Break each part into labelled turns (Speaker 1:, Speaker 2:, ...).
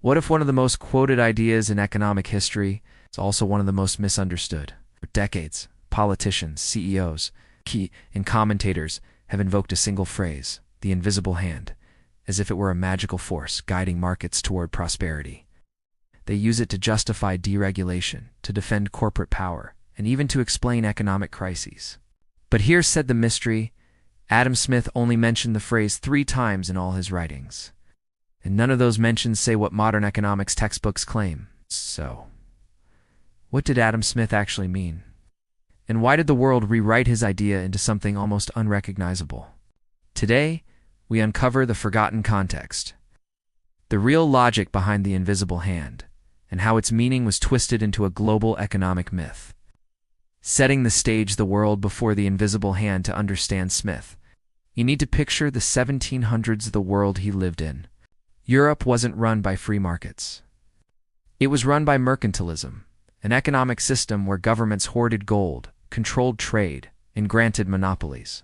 Speaker 1: What if one of the most quoted ideas in economic history is also one of the most misunderstood? For decades, politicians, CEOs, and commentators have invoked a single phrase, the invisible hand, as if it were a magical force guiding markets toward prosperity. They use it to justify deregulation, to defend corporate power, and even to explain economic crises. But here said the mystery, Adam Smith only mentioned the phrase 3 times in all his writings. And none of those mentions say what modern economics textbooks claim. So, what did Adam Smith actually mean? And why did the world rewrite his idea into something almost unrecognizable? Today, we uncover the forgotten context, the real logic behind the invisible hand, and how its meaning was twisted into a global economic myth. Setting the stage the world before the invisible hand to understand Smith, you need to picture the 1700s, the world he lived in. Europe wasn't run by free markets. It was run by mercantilism, an economic system where governments hoarded gold, controlled trade, and granted monopolies.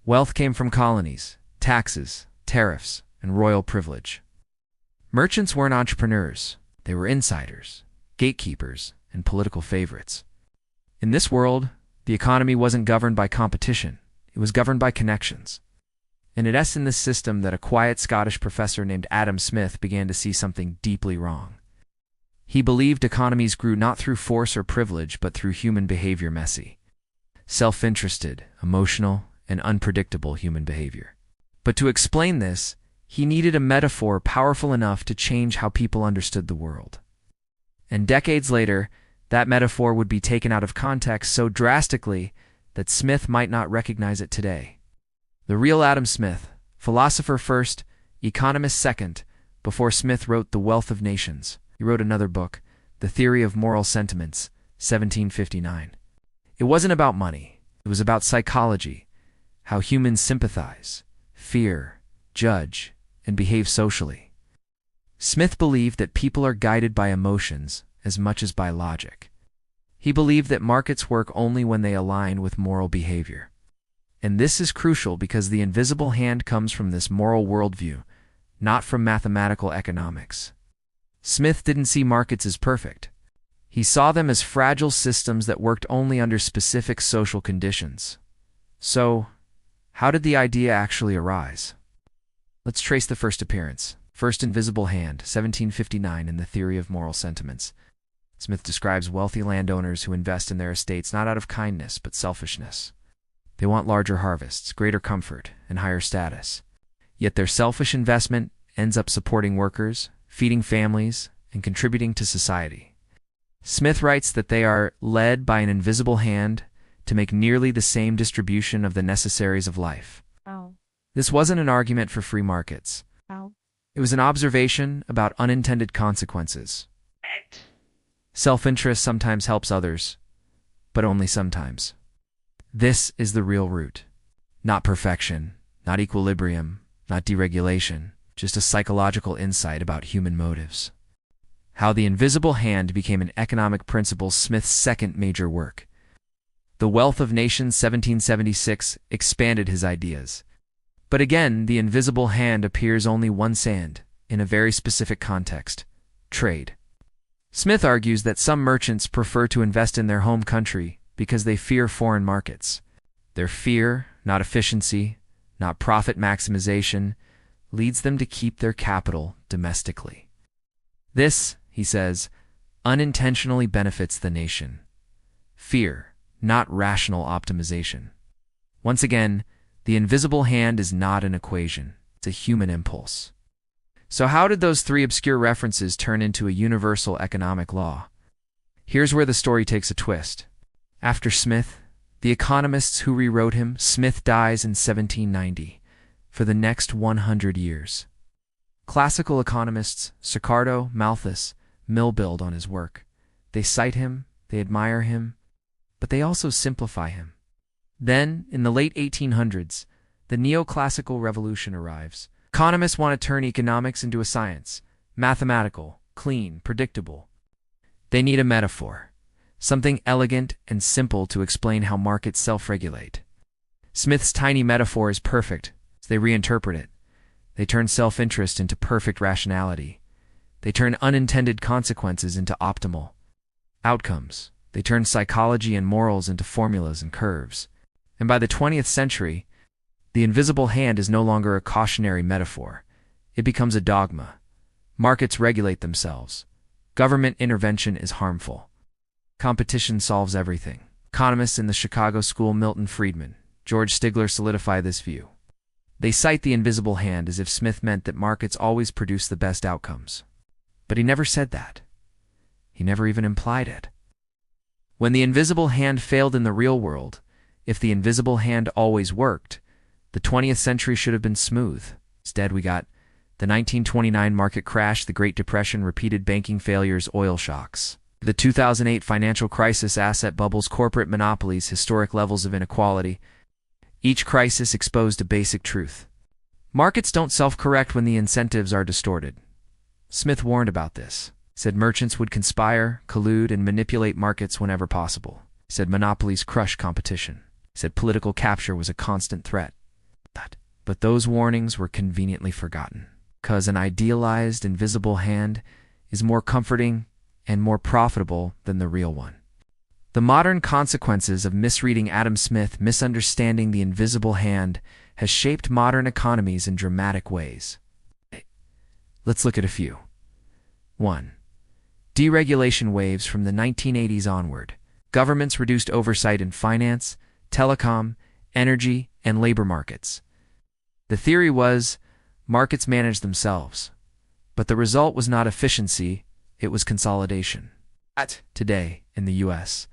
Speaker 1: Wealth came from colonies, taxes, tariffs, and royal privilege. Merchants weren't entrepreneurs. They were insiders, gatekeepers, and political favorites. In this world, the economy wasn't governed by competition. It was governed by connections. And it's in this system that a quiet Scottish professor named Adam Smith began to see something deeply wrong. He believed economies grew not through force or privilege, but through human behavior, messy, self-interested, emotional, and unpredictable human behavior. But to explain this, he needed a metaphor powerful enough to change how people understood the world. And decades later, that metaphor would be taken out of context so drastically that Smith might not recognize it today. The real Adam Smith, philosopher first, economist second, before Smith wrote The Wealth of Nations. He wrote another book, The Theory of Moral Sentiments, 1759. It wasn't about money. It was about psychology, how humans sympathize, fear, judge, and behave socially. Smith believed that people are guided by emotions as much as by logic. He believed that markets work only when they align with moral behavior. And this is crucial because the invisible hand comes from this moral worldview, not from mathematical economics. Smith didn't see markets as perfect. He saw them as fragile systems that worked only under specific social conditions. So, how did the idea actually arise? Let's trace the first appearance. First invisible hand, 1759, in The Theory of Moral Sentiments. Smith describes wealthy landowners who invest in their estates not out of kindness but selfishness. They want larger harvests, greater comfort, and higher status. Yet their selfish investment ends up supporting workers, feeding families, and contributing to society. Smith writes that they are led by an invisible hand to make nearly the same distribution of the necessaries of life.
Speaker 2: Oh.
Speaker 1: This wasn't an argument for free markets.
Speaker 2: Oh.
Speaker 1: It was an observation about unintended consequences. Self-interest sometimes helps others, but only sometimes. This is the real root. Not perfection, not equilibrium, not deregulation, just a psychological insight about human motives. How the Invisible Hand became an economic principle, Smith's second major work. The Wealth of Nations, 1776, expanded his ideas. But again, the invisible hand appears only once and, in a very specific context, trade. Smith argues that some merchants prefer to invest in their home country because they fear foreign markets. Their fear, not efficiency, not profit maximization, leads them to keep their capital domestically. This, he says, unintentionally benefits the nation. Fear, not rational optimization. Once again, the invisible hand is not an equation, it's a human impulse. So how did those 3 obscure references turn into a universal economic law? Here's where the story takes a twist. After Smith, the economists who rewrote him, Smith dies in 1790. For the next 100 years, classical economists, Ricardo, Malthus, Mill build on his work. They cite him, they admire him, but they also simplify him. Then, in the late 1800s, the neoclassical revolution arrives. Economists want to turn economics into a science, mathematical, clean, predictable. They need a metaphor, something elegant and simple to explain how markets self-regulate. Smith's tiny metaphor is perfect. They reinterpret it. They turn self-interest into perfect rationality. They turn unintended consequences into optimal outcomes. They turn psychology and morals into formulas and curves. And by the 20th century, the invisible hand is no longer a cautionary metaphor. It becomes a dogma. Markets regulate themselves. Government intervention is harmful. Competition solves everything. Economists in the Chicago School, Milton Friedman, George Stigler, solidify this view. They cite the invisible hand as if Smith meant that markets always produce the best outcomes. But he never said that. He never even implied it. When the invisible hand failed in the real world, if the invisible hand always worked, the 20th century should have been smooth. Instead, we got the 1929 market crash, the Great Depression, repeated banking failures, oil shocks, the 2008 financial crisis, asset bubbles, corporate monopolies, historic levels of inequality. Each crisis exposed a basic truth. Markets don't self-correct when the incentives are distorted. Smith warned about this. Said merchants would conspire, collude, and manipulate markets whenever possible. Said monopolies crush competition. Said political capture was a constant threat. But those warnings were conveniently forgotten, because an idealized, invisible hand is more comforting and more profitable than the real one. The modern consequences of misreading Adam Smith, misunderstanding the invisible hand, has shaped modern economies in dramatic ways. Let's look at a few. 1. Deregulation waves from the 1980s onward. Governments reduced oversight in finance, telecom, energy, and labor markets. The theory was markets manage themselves, but the result was not efficiency, it was consolidation. Today, in the U.S.,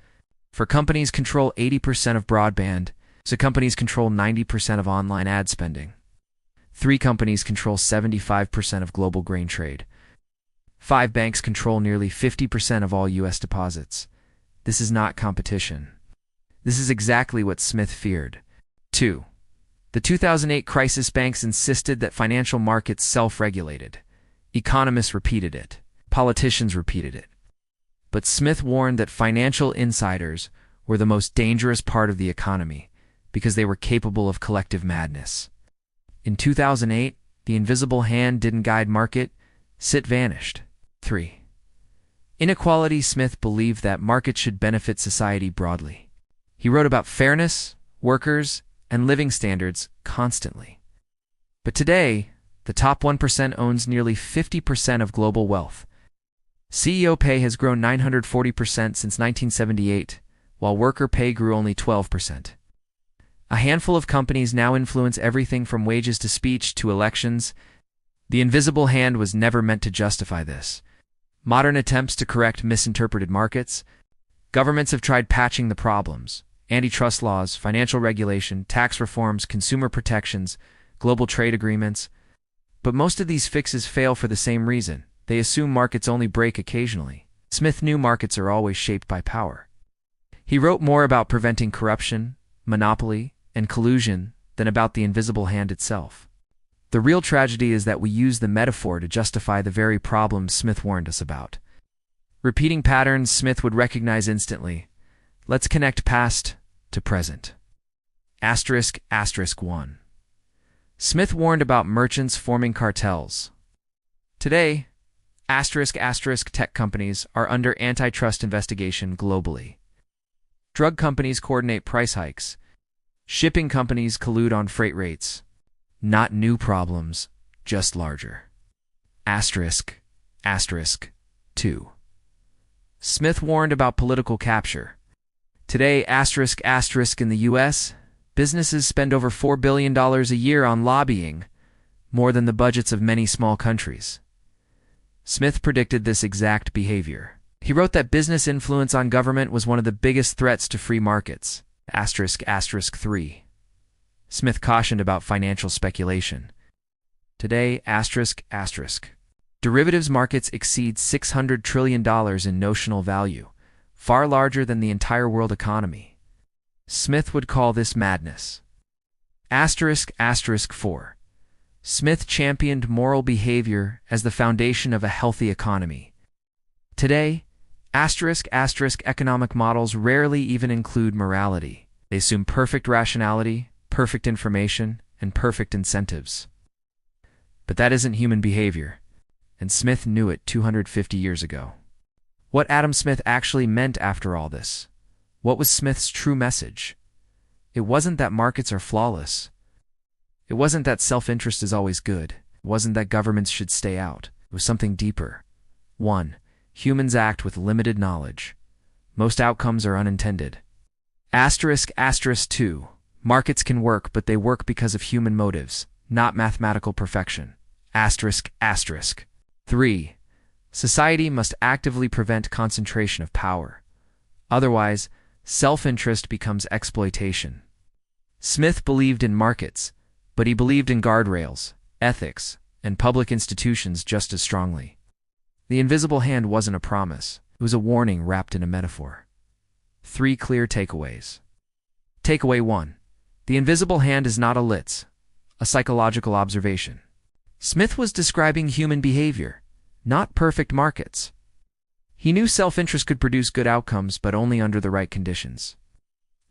Speaker 1: for companies control 80% of broadband, so companies control 90% of online ad spending. 3 companies control 75% of global grain trade. 5 banks control nearly 50% of all U.S. deposits. This is not competition. This is exactly what Smith feared. 2. The 2008 crisis, banks insisted that financial markets self-regulated. Economists repeated it. Politicians repeated it. But Smith warned that financial insiders were the most dangerous part of the economy because they were capable of collective madness. In 2008, the invisible hand didn't guide market, it vanished. 3. Inequality. Smith believed that markets should benefit society broadly. He wrote about fairness, workers, and living standards constantly. But today, the top 1% owns nearly 50% of global wealth. CEO pay has grown 940% since 1978, while worker pay grew only 12%. A handful of companies now influence everything from wages to speech to elections. The invisible hand was never meant to justify this. Modern attempts to correct misinterpreted markets. Governments have tried patching the problems. Antitrust laws, financial regulation, tax reforms, consumer protections, global trade agreements. But most of these fixes fail for the same reason. They assume markets only break occasionally. Smith knew markets are always shaped by power. He wrote more about preventing corruption, monopoly, and collusion than about the invisible hand itself. The real tragedy is that we use the metaphor to justify the very problems Smith warned us about. Repeating patterns Smith would recognize instantly. Let's connect past to present. Asterisk, asterisk 1. Smith warned about merchants forming cartels. Today, asterisk, asterisk tech companies are under antitrust investigation globally. Drug companies coordinate price hikes. Shipping companies collude on freight rates. Not new problems, just larger. Asterisk, asterisk 2. Smith warned about political capture. Today, asterisk, asterisk in the U.S., businesses spend over $4 billion a year on lobbying, more than the budgets of many small countries. Smith predicted this exact behavior. He wrote that business influence on government was one of the biggest threats to free markets. Asterisk, asterisk 3. Smith cautioned about financial speculation. Today, asterisk, asterisk. Derivatives markets exceed $600 trillion in notional value, far larger than the entire world economy. Smith would call this madness. Asterisk, asterisk 4. Smith championed moral behavior as the foundation of a healthy economy. Today, asterisk, asterisk economic models rarely even include morality. They assume perfect rationality, perfect information, and perfect incentives. But that isn't human behavior. and Smith knew it 250 years ago. What Adam Smith actually meant after all this? What was Smith's true message? It wasn't that markets are flawless. It wasn't that self-interest is always good. It wasn't that governments should stay out. It was something deeper. 1. Humans act with limited knowledge. Most outcomes are unintended. Asterisk, asterisk 2. Markets can work, but they work because of human motives, not mathematical perfection. Asterisk, asterisk. 3. Society must actively prevent concentration of power. Otherwise, self-interest becomes exploitation. Smith believed in markets, but he believed in guardrails, ethics, and public institutions just as strongly. The invisible hand wasn't a promise. It was a warning wrapped in a metaphor. 3 clear takeaways. Takeaway 1. The invisible hand is not a psychological observation. Smith was describing human behavior, not perfect markets. He knew self-interest could produce good outcomes, but only under the right conditions.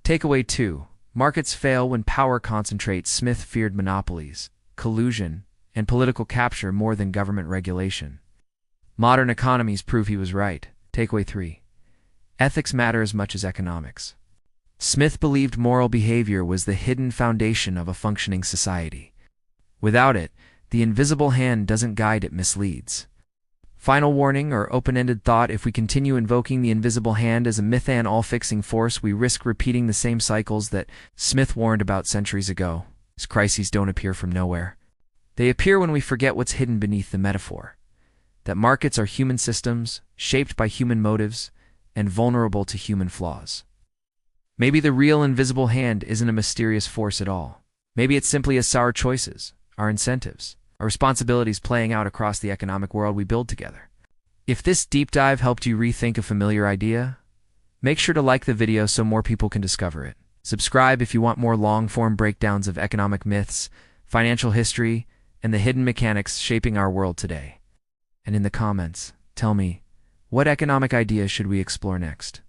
Speaker 1: Takeaway 2. Markets fail when power concentrates. Smith feared monopolies, collusion, and political capture more than government regulation. Modern economies prove he was right. Takeaway 3. Ethics matter as much as economics. Smith believed moral behavior was the hidden foundation of a functioning society. Without it, the invisible hand doesn't guide, it misleads. Final warning or open-ended thought: if we continue invoking the invisible hand as a myth and all-fixing force, we risk repeating the same cycles that Smith warned about centuries ago. These crises don't appear from nowhere. They appear when we forget what's hidden beneath the metaphor. That markets are human systems, shaped by human motives, and vulnerable to human flaws. Maybe the real invisible hand isn't a mysterious force at all. Maybe it's simply our choices, our incentives, our responsibilities playing out across the economic world we build together. If this deep dive helped you rethink a familiar idea, make sure to like the video so more people can discover it. Subscribe if you want more long-form breakdowns of economic myths, financial history, and the hidden mechanics shaping our world today. And in the comments, tell me, what economic ideas should we explore next?